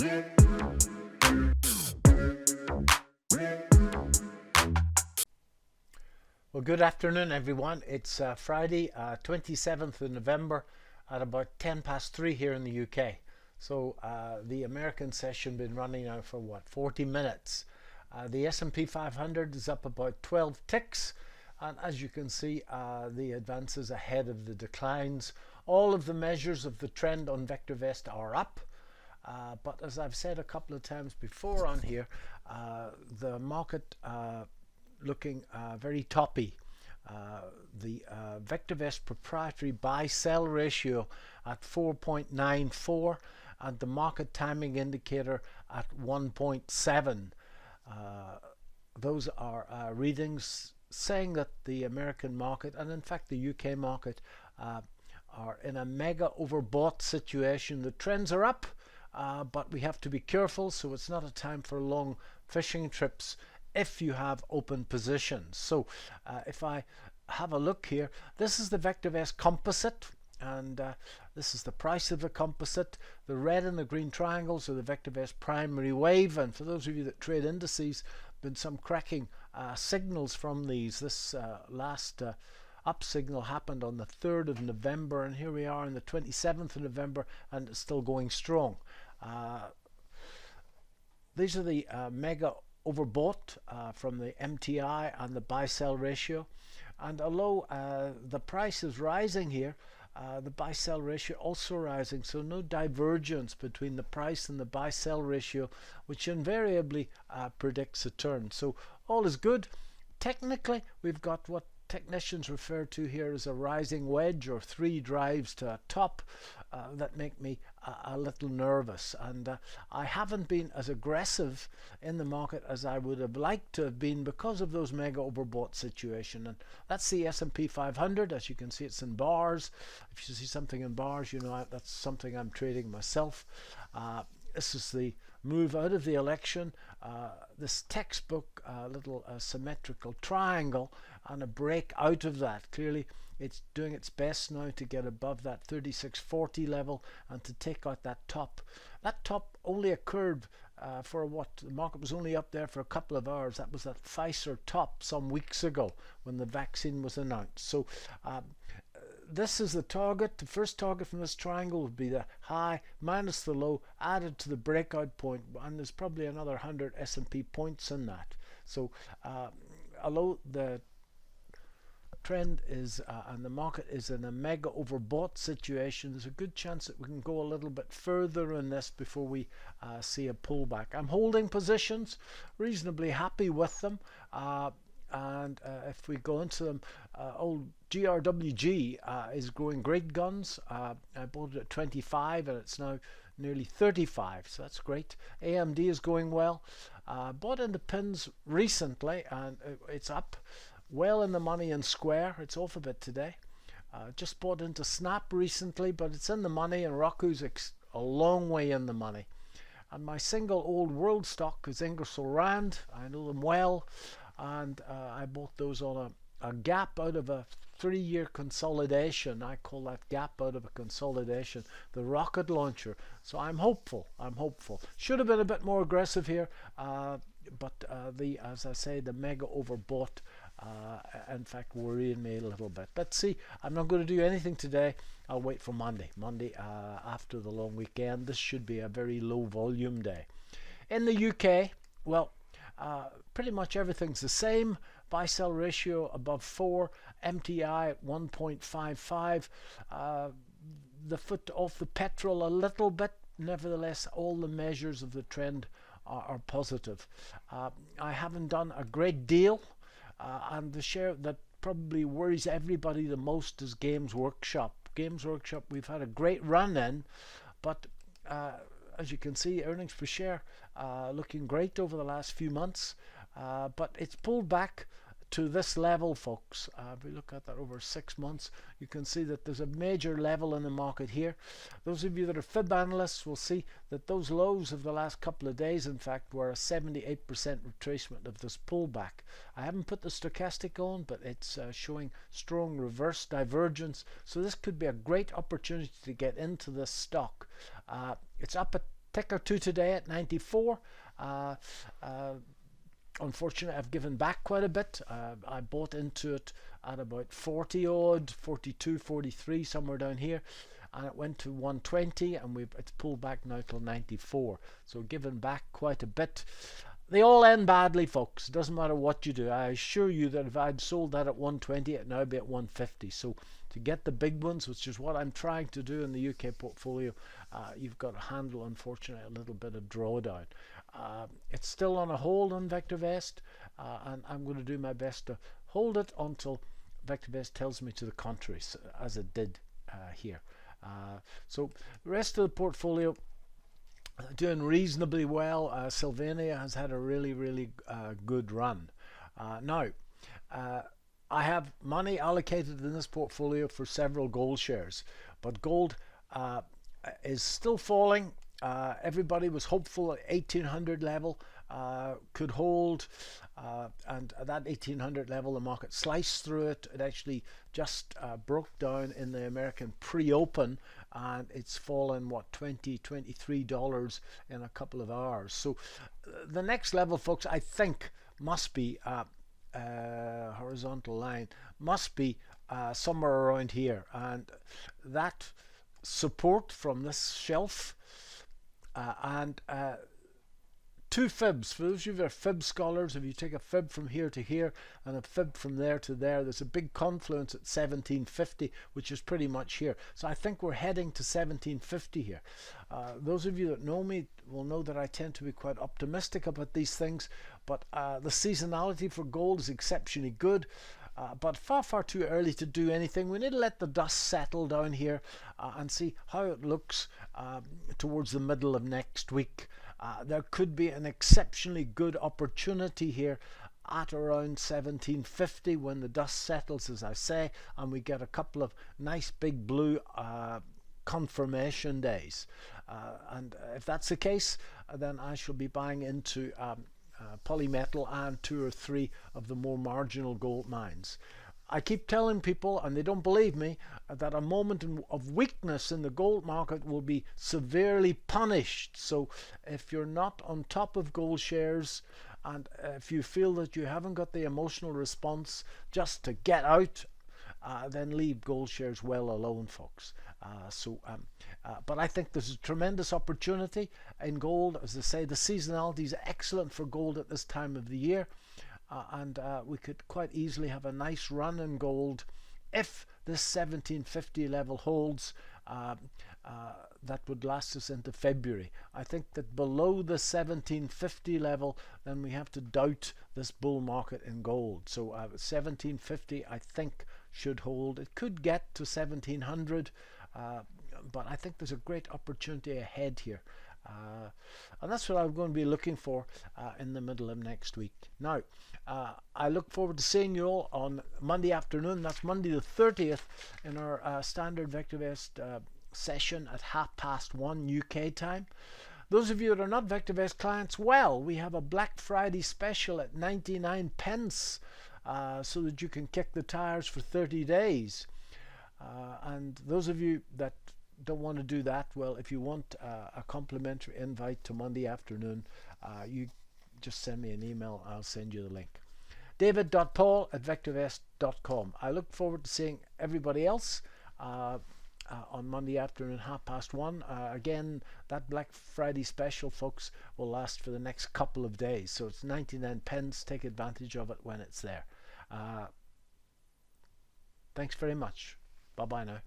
Well, good afternoon, everyone. It's Friday, 27th of November at about 10 past 3 here in the UK. So the American session been running now for what, 40 minutes. The S&P 500 is up about 12 ticks. And as you can see, the advances ahead of the declines. All of the measures of the trend on VectorVest are up. But as I've said a couple of times before on here, the market looking very toppy. The VectorVest proprietary buy-sell ratio at 4.94 and the market timing indicator at 1.7. Those are readings saying that the American market and in fact the UK market are in a mega overbought situation. The trends are up, but we have to be careful, so it's not a time for long fishing trips if you have open positions. So if I have a look here, this is the VectorVest composite, and this is the price of the composite. The red and the green triangles are the VectorVest primary wave, and for those of you that trade indices, been some cracking signals from these. This last up signal happened on the 3rd of November, and here we are on the 27th of November, and it's still going strong. These are the mega overbought from the MTI and the buy-sell ratio, and although the price is rising here, the buy-sell ratio also rising, so no divergence between the price and the buy-sell ratio, which invariably predicts a turn. So all is good. Technically, we've got what technicians refer to here as a rising wedge, or 3 drives to a top that make me a little nervous, and I haven't been as aggressive in the market as I would have liked to have been because of those mega overbought situation. And that's the S&P 500. As you can see, it's in bars. If you see something in bars, you know that's something I'm trading myself. This is the move out of the election, this textbook little symmetrical triangle, and a break out of that. Clearly it's doing its best now to get above that 3640 level and to take out that top. That top only occurred for what, the market was only up there for a couple of hours. That was that Pfizer top some weeks ago when the vaccine was announced. So this is the target. The first target from this triangle would be the high minus the low added to the breakout point, and there's probably another 100 S&P points in that. So although the trend is and the market is in a mega overbought situation, there's a good chance that we can go a little bit further in this before we see a pullback. I'm holding positions, reasonably happy with them, and if we go into them, old GRWG is growing great guns. I bought it at 25 and it's now nearly 35, so that's great. AMD is going well. Bought into pins recently and it's up well in the money in Square. It's off a bit today. Just bought into Snap recently, but it's in the money, and Roku's a long way in the money. And my single old world stock is Ingersoll Rand. I know them well, and I bought those on a gap out of a 3-year consolidation. I call that gap out of a consolidation the rocket launcher. So I'm hopeful. Should have been a bit more aggressive here, but as I say, the mega overbought in fact worrying me a little bit. But see, I'm not going to do anything today. I'll wait for Monday after the long weekend. This should be a very low volume day. In the UK, well, pretty much everything's the same. Buy-sell ratio above 4, MTI at 1.55, the foot off the petrol a little bit. Nevertheless, all the measures of the trend are positive. I haven't done a great deal, and the share that probably worries everybody the most is Games Workshop. Games Workshop, we've had a great run in, but as you can see, earnings per share looking great over the last few months, but it's pulled back to this level, folks. If we look at that over 6 months, you can see that there's a major level in the market here. Those of you that are fib analysts will see that those lows of the last couple of days, in fact, were a 78% retracement of this pullback. I haven't put the stochastic on, but it's showing strong reverse divergence, so this could be a great opportunity to get into this stock. It's up at tick or two today at 94. Unfortunately, I've given back quite a bit. I bought into it at about 40 odd, 42, 43, somewhere down here, and it went to 120, and it's pulled back now till 94. So given back quite a bit. They all end badly, folks. It doesn't matter what you do. I assure you that if I'd sold that at 120, it'd now be at 150. So to get the big ones, which is what I'm trying to do in the UK portfolio, you've got to handle, unfortunately, a little bit of drawdown. It's still on a hold on VectorVest, and I'm going to do my best to hold it until VectorVest tells me to the contrary, as it did here. So the rest of the portfolio doing reasonably well. Sylvania has had a really good run. Now, I have money allocated in this portfolio for several gold shares, but gold is still falling. Everybody was hopeful at 1800 level could hold, and at that 1800 level the market sliced through it. It actually just broke down in the American pre-open, and it's fallen what, $23 in a couple of hours. So the next level, folks, I think must be horizontal line, must be somewhere around here, and that support from this shelf and two fibs. For those of you that are fib scholars, if you take a fib from here to here and a fib from there to there, there's a big confluence at 1750, which is pretty much here. So I think we're heading to 1750 here. Those of you that know me will know that I tend to be quite optimistic about these things, but the seasonality for gold is exceptionally good. But far too early to do anything. We need to let the dust settle down here and see how it looks towards the middle of next week. There could be an exceptionally good opportunity here at around 1750 when the dust settles, as I say, and we get a couple of nice big blue confirmation days. And if that's the case, then I shall be buying into polymetal and 2 or 3 of the more marginal gold mines. I keep telling people, and they don't believe me, that a moment of weakness in the gold market will be severely punished. So if you're not on top of gold shares, and if you feel that you haven't got the emotional response just to get out, then leave gold shares well alone, folks. But I think there's a tremendous opportunity in gold. As I say, the seasonality is excellent for gold at this time of the year, and we could quite easily have a nice run in gold if this 1750 level holds. That would last us into February. I think that below the 1750 level, then we have to doubt this bull market in gold. So 1750, I think, should hold. It could get to 1700, but I think there's a great opportunity ahead here. And that's what I'm going to be looking for in the middle of next week. Now, I look forward to seeing you all on Monday afternoon. That's Monday the 30th in our standard VectorVest session at 1:30 UK time. Those of you that are not VectorVest clients, well, we have a Black Friday special at 99 pence so that you can kick the tires for 30 days. And those of you that don't want to do that, well, if you want a complimentary invite to Monday afternoon, you just send me an email. I'll send you the link. david.paul@vectorvest.com. I look forward to seeing everybody else on Monday afternoon 1:30. Again, that Black Friday special, folks, will last for the next couple of days, so it's 99 pence. Take advantage of it when it's there. Thanks very much. Bye bye now.